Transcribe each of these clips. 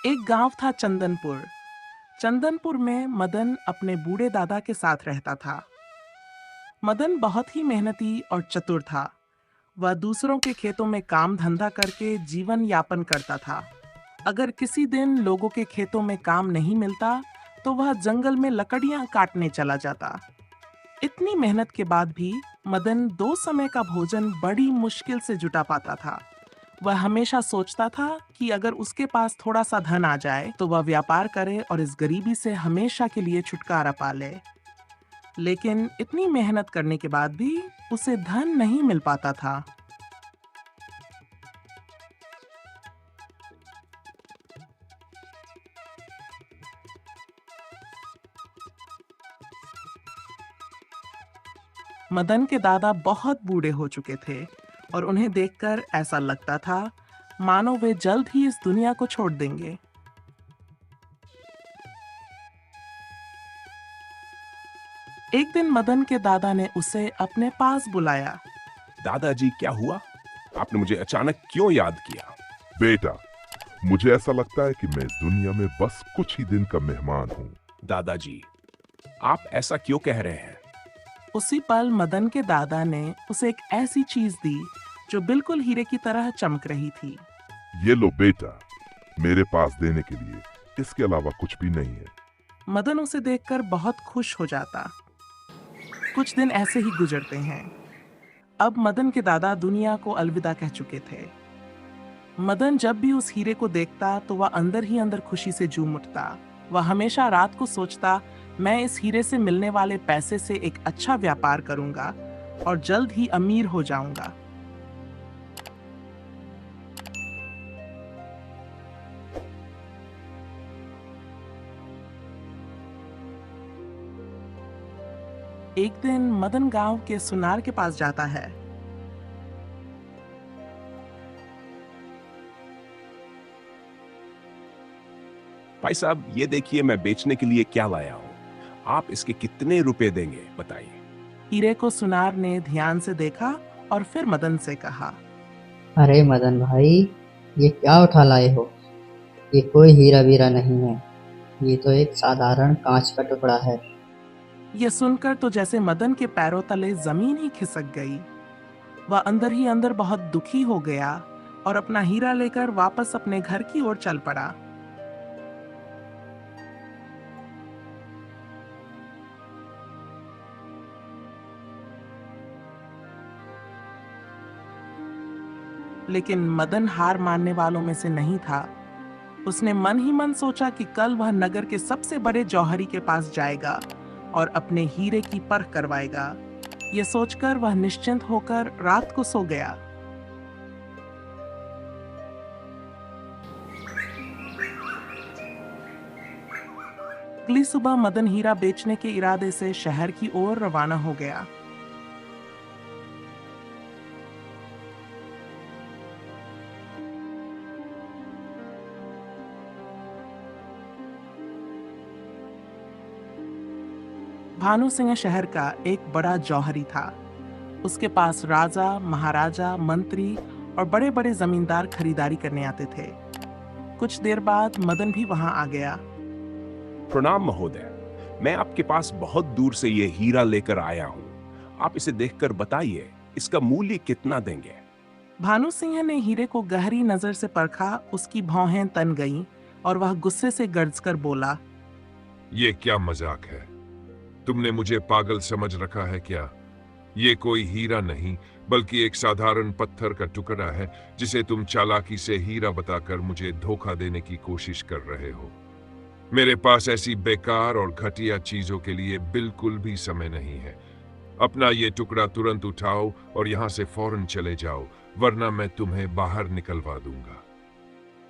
एक गांव था चंदनपुर। चंदनपुर में मदन अपने बूढ़े दादा के साथ रहता था। मदन बहुत ही मेहनती और चतुर था। वह दूसरों के खेतों में काम धंधा करके जीवन यापन करता था। अगर किसी दिन लोगों के खेतों में काम नहीं मिलता, तो वह जंगल में लकड़ियां काटने चला जाता। इतनी मेहनत के बाद भी मदन दो समय का भोजन बड़ी मुश्किल से जुटा पाता था। वह हमेशा सोचता था कि अगर उसके पास थोड़ा सा धन आ जाए तो वह व्यापार करे और इस गरीबी से हमेशा के लिए छुटकारा पा ले। लेकिन इतनी मेहनत करने के बाद भी उसे धन नहीं मिल पाता था। मदन के दादा बहुत बूढ़े हो चुके थे और उन्हें देखकर ऐसा लगता था मानो वे जल्द ही इस दुनिया को छोड़ देंगे। एक दिन मदन के दादा ने उसे अपने पास बुलाया। दादाजी, क्या हुआ? आपने मुझे अचानक क्यों याद किया? बेटा, मुझे ऐसा लगता है कि मैं इस दुनिया में बस कुछ ही दिन का मेहमान हूँ। दादाजी, आप ऐसा क्यों कह रहे हैं? उसी पल मदन के दादा ने उसे एक ऐसी चीज दी जो बिल्कुल हीरे की तरह चमक रही थी। ये लो बेटा, मेरे पास देने के लिए इसके अलावा कुछ भी नहीं है। मदन उसे देखकर बहुत खुश हो जाता। कुछ दिन ऐसे ही गुजरते हैं। अब मदन के दादा दुनिया को अलविदा कह चुके थे। मदन जब भी उस हीरे को देखता तो वह अंदर ही अंदर खुशी से झूम उठता। वह हमेशा रात को सोचता, मैं इस हीरे से मिलने वाले पैसे से एक अच्छा व्यापार करूंगा और जल्द ही अमीर हो जाऊंगा। एक दिन मदन गांव के सुनार के पास जाता है। भाई साहब, ये देखिए मैं बेचने के लिए क्या लाया हूँ। आप इसके कितने रुपए देंगे, बताइए। हीरे को सुनार ने ध्यान से देखा और फिर मदन से कहा, अरे मदन भाई, ये क्या उठा लाए हो? ये कोई हीरा वीरा नहीं है। ये तो एक साधारण कांच का टुकड़ा है। यह सुनकर तो जैसे मदन के पैरों तले जमीन ही खिसक गई। वह अंदर ही अंदर बहुत दुखी हो गया और अपना हीरा लेकर वापस अपने घर की ओर चल पड़ा। लेकिन मदन हार मानने वालों में से नहीं था। उसने मन ही मन सोचा कि कल वह नगर के सबसे बड़े जौहरी के पास जाएगा और अपने हीरे की परख करवाएगा। यह सोचकर वह निश्चिंत होकर रात को सो गया। अगली सुबह मदन हीरा बेचने के इरादे से शहर की ओर रवाना हो गया। भानु सिंह शहर का एक बड़ा जौहरी था। उसके पास राजा, महाराजा, मंत्री और बड़े बड़े जमींदार खरीदारी करने आते थे। कुछ देर बाद मदन भी वहां आ गया। प्रणाम महोदय, मैं आपके पास बहुत दूर से ये हीरा लेकर आया हूँ। आप इसे देखकर बताइए, इसका मूल्य कितना देंगे? भानु सिंह ने हीरे को गहरी नजर से परखा। उसकी भौहें तन गईं और वह गुस्से से गरजकर बोला, ये क्या मजाक है? तुमने मुझे पागल समझ रखा है क्या? ये कोई हीरा नहीं, बल्कि एक साधारण पत्थर का टुकड़ा है जिसे तुम चालाकी से हीरा बताकर मुझे धोखा देने की कोशिश कर रहे हो। मेरे पास ऐसी बेकार और घटिया चीजों के लिए बिल्कुल भी समय नहीं है। अपना ये टुकड़ा तुरंत उठाओ और यहाँ से फौरन चले जाओ, वरना मैं तुम्हें बाहर निकलवा दूंगा।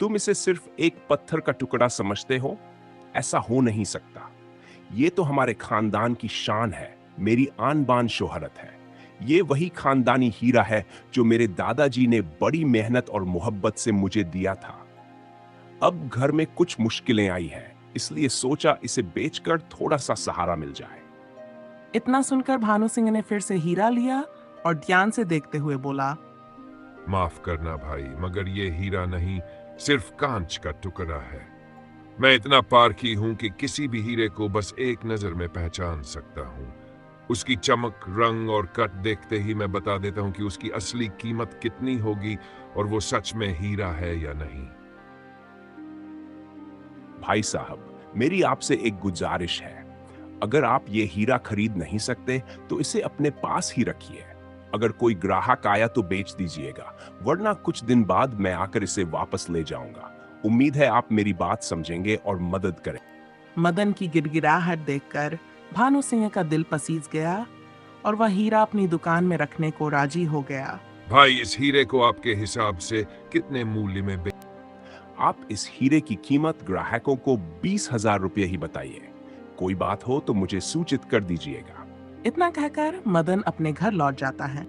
तुम इसे सिर्फ एक पत्थर का टुकड़ा समझते हो? ऐसा हो नहीं सकता। ये तो हमारे खानदान की शान है, मेरी आन बान शोहरत है। ये वही खानदानी हीरा है जो मेरे दादाजी ने बड़ी मेहनत और मोहब्बत से मुझे दिया था। अब घर में कुछ मुश्किलें आई हैं, इसलिए सोचा इसे बेचकर थोड़ा सा सहारा मिल जाए। इतना सुनकर भानु सिंह ने फिर से हीरा लिया और ध्यान से देखते हुए बोला, माफ करना भाई, मगर ये हीरा नहीं, सिर्फ कांच का टुकड़ा है। मैं इतना पारखी हूं कि किसी भी हीरे को बस एक नजर में पहचान सकता हूं। उसकी चमक, रंग और कट देखते ही मैं बता देता हूं कि उसकी असली कीमत कितनी होगी और वो सच में हीरा है या नहीं। भाई साहब, मेरी आपसे एक गुजारिश है। अगर आप ये हीरा खरीद नहीं सकते तो इसे अपने पास ही रखिए। अगर कोई ग्राहक आया तो बेच दीजिएगा, वरना कुछ दिन बाद मैं आकर इसे वापस ले जाऊंगा। उम्मीद है आप मेरी बात समझेंगे और मदद करें। मदन की गिड़गिड़ाहट देखकर भानु सिंह का दिल पसीज गया और वह हीरा अपनी दुकान में रखने को राजी हो गया। भाई, इस हीरे को आपके हिसाब से कितने मूल्य में आप इस हीरे की कीमत ग्राहकों को 20,000 रुपये ही बताइए। कोई बात हो तो मुझे सूचित कर दीजिएगा। इतना कहकर मदन अपने घर लौट जाता है।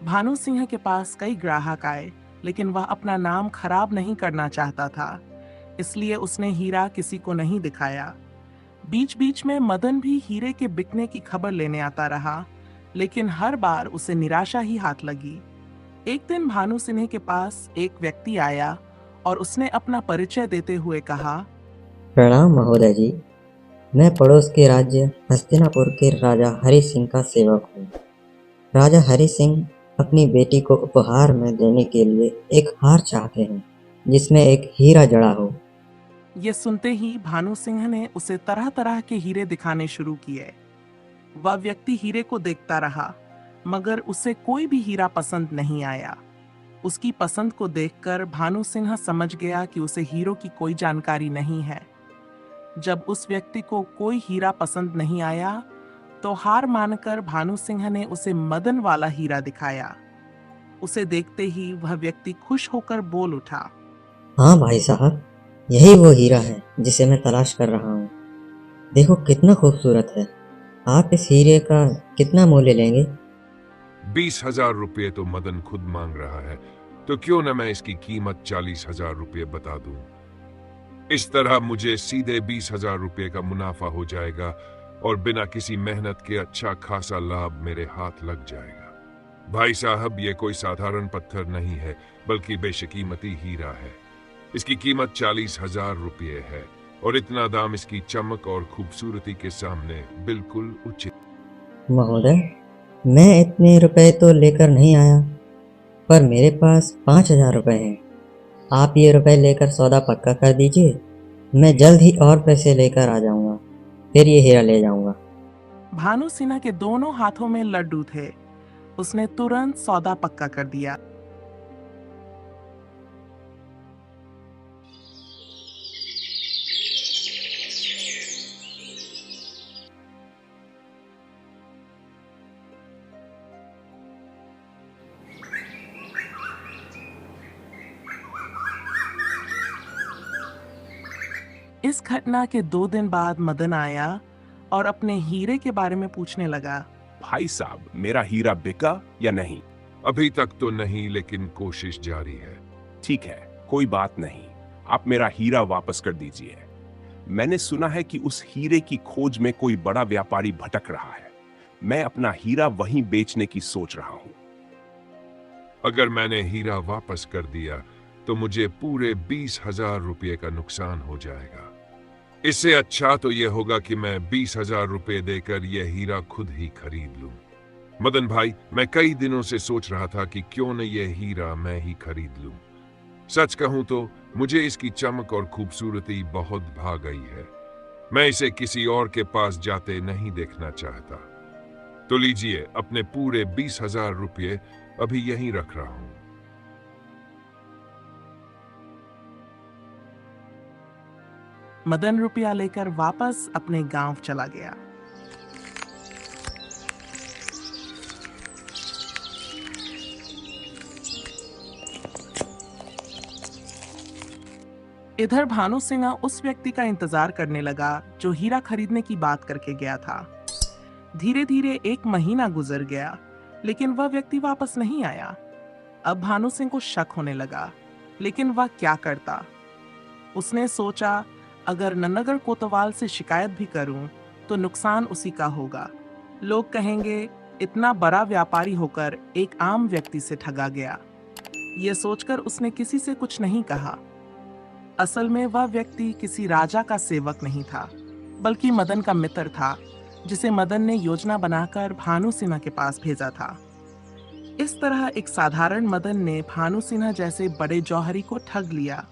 भानु सिंह के पास कई ग्राहक आए, लेकिन वह अपना नाम खराब नहीं करना चाहता था, इसलिए उसने हीरा किसी को नहीं दिखाया। बीच बीच में मदन भी हीरे के बिकने की खबर लेने आता रहा, लेकिन हर बार उसे निराशा ही हाथ लगी। एक दिन भानु सिंह के पास एक व्यक्ति आया और उसने अपना परिचय देते हुए कहा, प्रणाम महोदय जी, मैं पड़ोस के राज्य हस्तिनापुर के राजा हरि सिंह का सेवक हूँ। राजा हरि सिंह अपनी बेटी को उपहार में देने के लिए एक हार चाहते हैं जिसमें एक हीरा जड़ा हो। ये सुनते ही भानु सिंह ने उसे तरह तरह के हीरे दिखाने शुरू किए। वह व्यक्ति हीरे को देखता रहा, मगर उसे कोई भी हीरा पसंद नहीं आया। उसकी पसंद को देखकर भानु सिंह समझ गया कि उसे हीरों की कोई जानकारी नहीं है। जब उस व्यक्ति को कोई हीरा पसंद नहीं आया तो हार मानकर भानु सिंह ने उसे मदन वाला हीरा दिखाया। उसे देखते ही वह व्यक्ति खुश होकर बोल उठा, हाँ भाई साहब, यही वो हीरा है जिसे मैं तलाश कर रहा हूँ। देखो कितना खूबसूरत है। आप इस हीरे का कितना मूल्य लेंगे? 20,000 रुपये तो मदन खुद मांग रहा है, तो क्यों न मैं इसकी कीमत 40,000 रुपये बता दूं। इस तरह मुझे सीधे 20,000 रुपये का मुनाफा हो जाएगा और बिना किसी मेहनत के अच्छा खासा लाभ मेरे हाथ लग जाएगा। भाई साहब, ये कोई साधारण पत्थर नहीं है, बल्कि बेशकीमती हीरा है। इसकी कीमत 40,000 रुपये है और इतना दाम इसकी चमक और खूबसूरती के सामने बिल्कुल उचित। महोदय, मैं इतने रुपए तो लेकर नहीं आया, पर मेरे पास 5,000 रुपए हैं। आप ये रुपए लेकर सौदा पक्का कर दीजिए। मैं जल्द ही और पैसे लेकर आ जाऊंगा, फिर ये हीरा ले जाऊंगा। भानु सिन्हा के दोनों हाथों में लड्डू थे। उसने तुरंत सौदा पक्का कर दिया। इस घटना के 2 दिन बाद मदन आया और अपने हीरे के बारे में पूछने लगा। भाई साहब, मेरा हीरा बिका या नहीं? अभी तक तो नहीं, लेकिन कोशिश जारी है। ठीक है, कोई बात नहीं। आप मेरा हीरा वापस कर दीजिए। मैंने सुना है कि उस हीरे की खोज में कोई बड़ा व्यापारी भटक रहा है। मैं अपना हीरा वहीं बेचने की सोच रहा हूं। अगर मैंने हीरा वापस कर दिया तो मुझे पूरे 20,000 रुपये का नुकसान हो जाएगा। इससे अच्छा तो यह होगा कि मैं 20,000 रुपये देकर यह हीरा खुद ही खरीद लूं। मदन भाई, मैं कई दिनों से सोच रहा था कि क्यों न यह हीरा मैं ही खरीद लूं। सच कहूं तो मुझे इसकी चमक और खूबसूरती बहुत भा गई है। मैं इसे किसी और के पास जाते नहीं देखना चाहता। तो लीजिए, अपने पूरे 20,000 रुपये अभी यहीं रख रहा हूं। मदन रुपया लेकर वापस अपने गांव चला गया। इधर भानु सिंह उस व्यक्ति का इंतजार करने लगा जो हीरा खरीदने की बात करके गया था। धीरे धीरे 1 महीना गुजर गया, लेकिन वह व्यक्ति वापस नहीं आया। अब भानु सिंह को शक होने लगा। लेकिन वह क्या करता? उसने सोचा, अगर नन्नगर कोतवाल से शिकायत भी करूं तो नुकसान उसी का होगा। लोग कहेंगे इतना बड़ा व्यापारी होकर एक आम व्यक्ति से ठगा गया। ये सोचकर उसने किसी से कुछ नहीं कहा। असल में वह व्यक्ति किसी राजा का सेवक नहीं था, बल्कि मदन का मित्र था, जिसे मदन ने योजना बनाकर भानु सिन्हा के पास भेजा था। इस तरह एक साधारण मदन ने भानु सिन्हा जैसे बड़े जौहरी को ठग लिया।